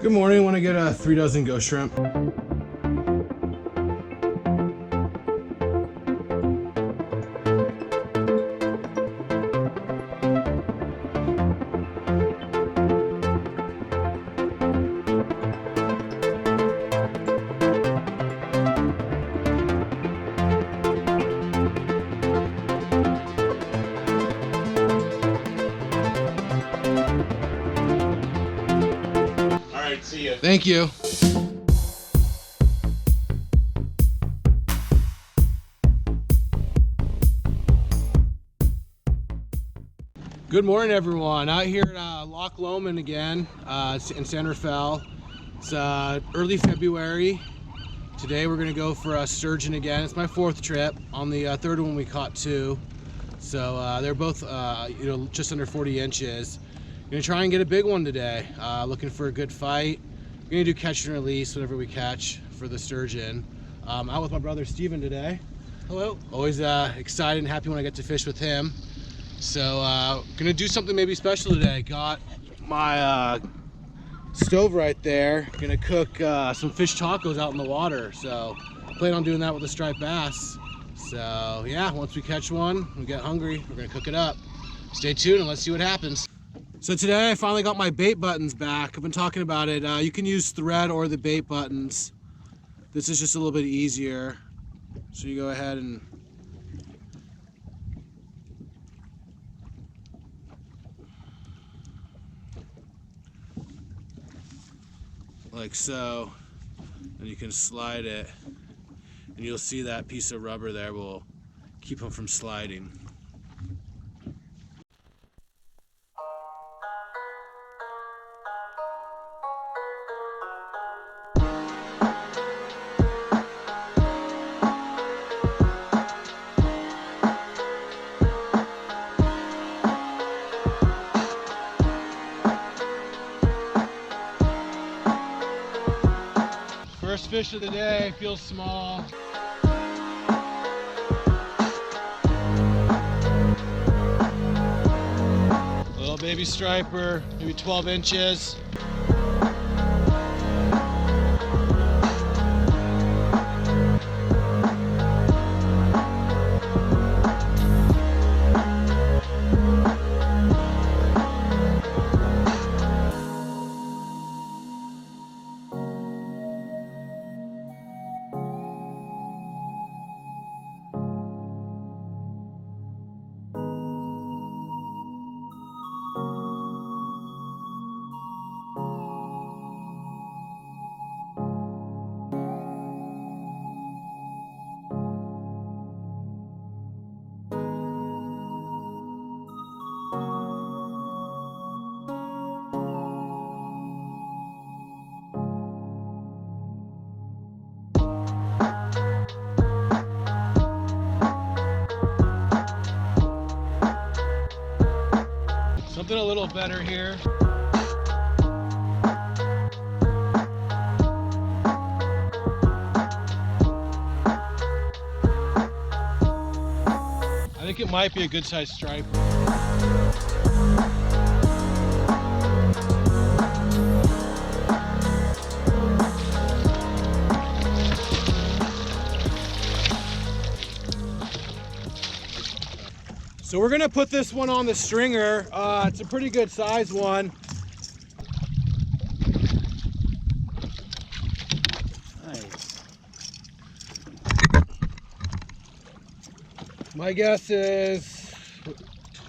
Good morning. Want to get 3 dozen ghost shrimp? See you. Thank you. Good morning, everyone. Out here at Loch Lomond again in San Rafael. It's early February. Today we're gonna go for a sturgeon again. It's my 4th trip. On the 3rd one we caught 2. So they're both just under 40 inches. Gonna try and get a big one today. Looking for a good fight. We're gonna do catch and release whenever we catch for the sturgeon. Out with my brother Steven today. Hello. Always excited and happy when I get to fish with him. So gonna do something maybe special today. Got my stove right there. Gonna cook some fish tacos out in the water. So plan on doing that with a striped bass. So yeah, once we catch one, we get hungry, we're gonna cook it up. Stay tuned and let's see what happens. So today I finally got my bait buttons back. I've been talking about it. You can use thread or the bait buttons. This is just a little bit easier. So you go ahead and like so, and you can slide it, and you'll see that piece of rubber there will keep them from sliding. First fish of the day, feels small. Little baby striper, maybe 12 inches. Something a little better here. I think it might be a good sized striper. So we're gonna put this one on the stringer. It's a pretty good size one. Nice. My guess is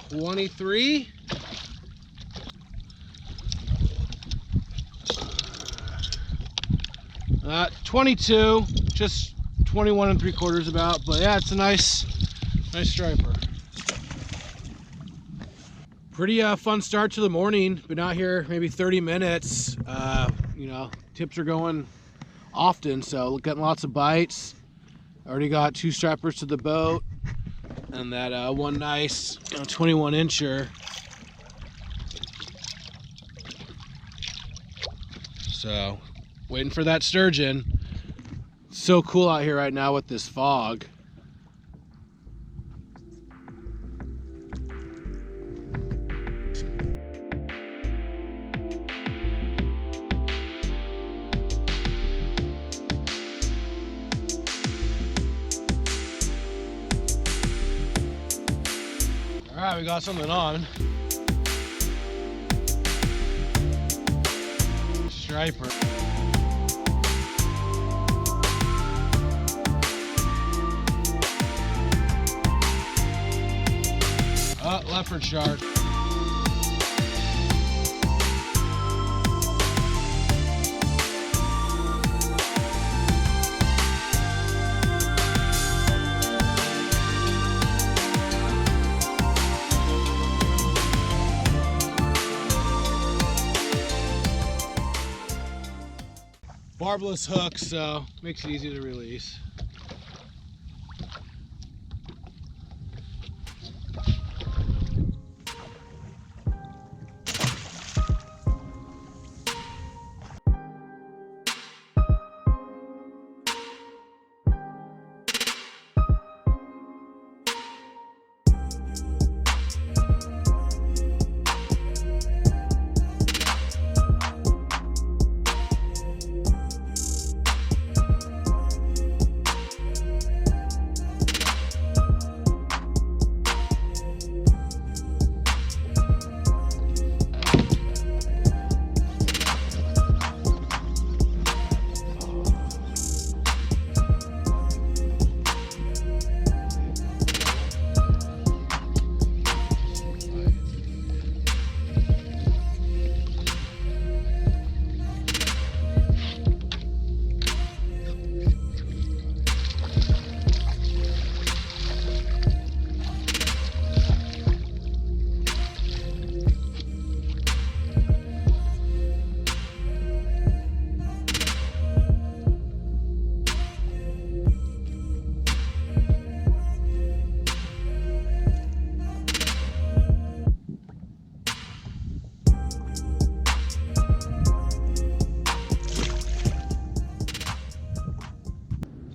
23. Uh, 22, just 21 3/4 about, but yeah, it's a nice striper. Pretty fun start to the morning. Been out here maybe 30 minutes. Tips are going often, so getting lots of bites. Already got 2 stripers to the boat, and that one nice 21 incher. So waiting for that sturgeon. It's so cool out here right now with this fog. All right, we got something on. Striper. Leopard shark. Barbless hook, so makes it easy to release.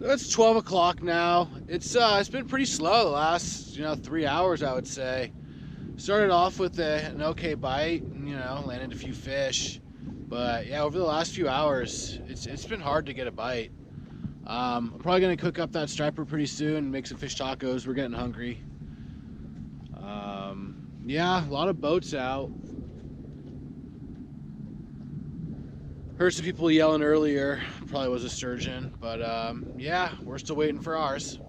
It's 12 o'clock now. It's been pretty slow the last 3 hours, I would say. Started off with an okay bite, and, landed a few fish, but yeah, over the last few hours, it's been hard to get a bite. I'm probably gonna cook up that striper pretty soon and make some fish tacos. We're getting hungry. Yeah, a lot of boats out. Heard some people yelling earlier. Probably was a sturgeon, but yeah, we're still waiting for ours.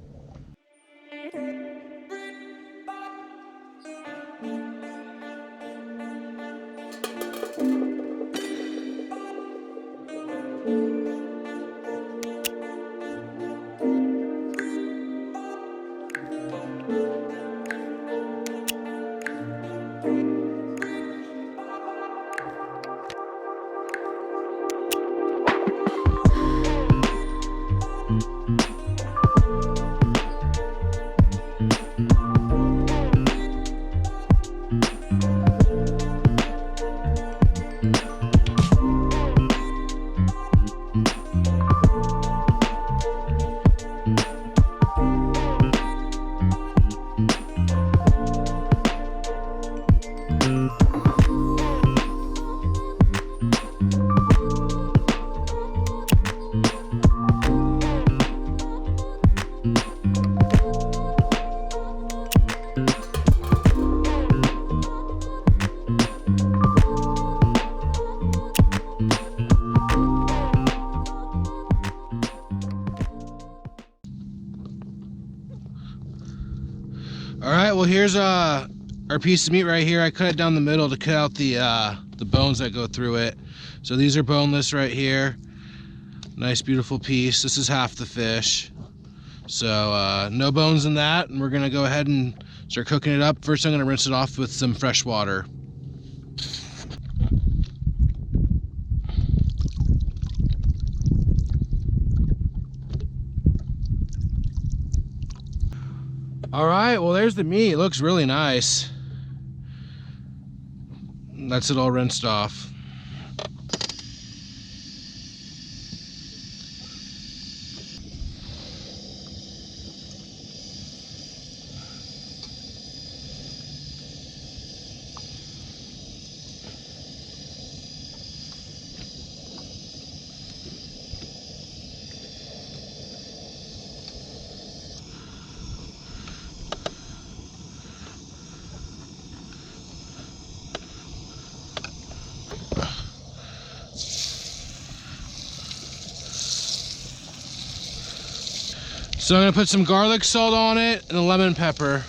All right, well here's our piece of meat right here. I cut it down the middle to cut out the bones that go through it. So these are boneless right here. Nice beautiful piece. This is half the fish. So no bones in that, and we're gonna go ahead and start cooking it up. First I'm gonna rinse it off with some fresh water. All right, well there's the meat. It looks really nice. That's it all rinsed off. So I'm gonna put some garlic salt on it and a lemon pepper.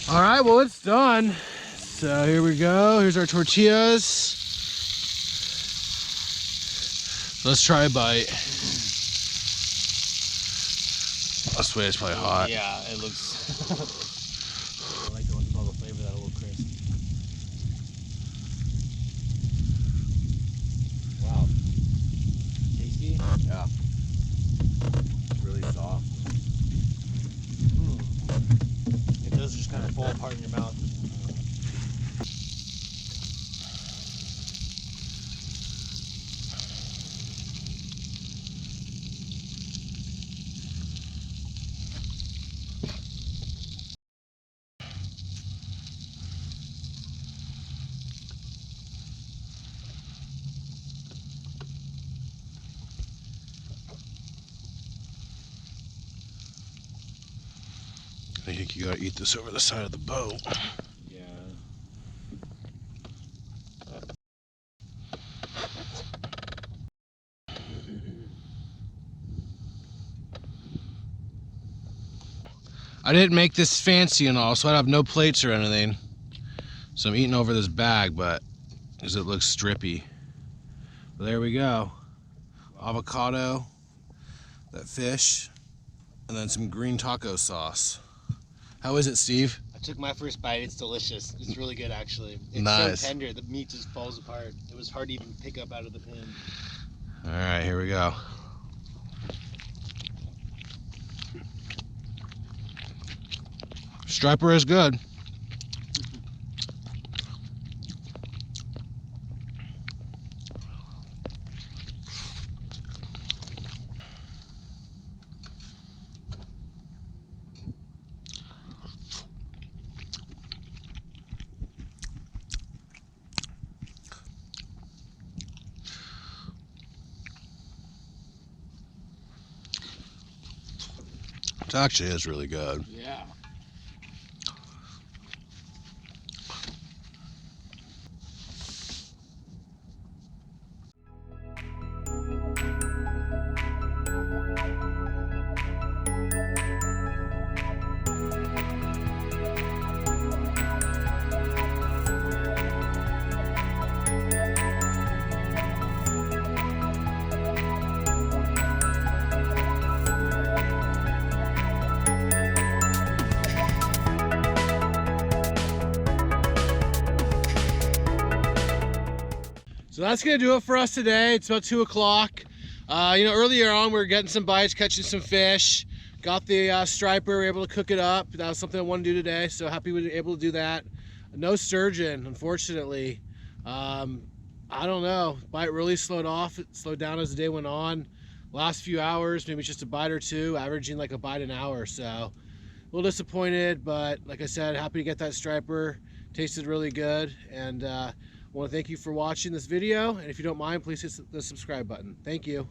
All right, well, it's done. So here we go. Here's our tortillas. Let's try a bite. This way it's probably hot. Yeah, it looks. I like the one with all the flavor, that little crisp. Wow. Tasty? Yeah. It's really soft. It does just kind of fall apart in your mouth. I think you gotta eat this over the side of the boat. Yeah. I didn't make this fancy and all, so I have no plates or anything. So I'm eating over this bag, but because it looks drippy. But there we go. Avocado, that fish, and then some green taco sauce. How is it, Steve? I took my first bite. It's delicious. It's really good, actually. It's Nice. so tender. The meat just falls apart. It was hard to even pick up out of the pan. All right, here we go. Striper is good. It actually is really good. Yeah. So that's gonna do it for us today. It's about 2 o'clock. Earlier on we were getting some bites, catching some fish. Got the striper, we were able to cook it up. That was something I wanted to do today, so happy we were able to do that. No sturgeon, unfortunately. I don't know, bite really slowed off. It slowed down as the day went on. Last few hours, maybe just a bite or two, averaging like a bite an hour. So a little disappointed, but like I said, happy to get that striper. Tasted really good, and I want to thank you for watching this video, and if you don't mind, please hit the subscribe button. Thank you.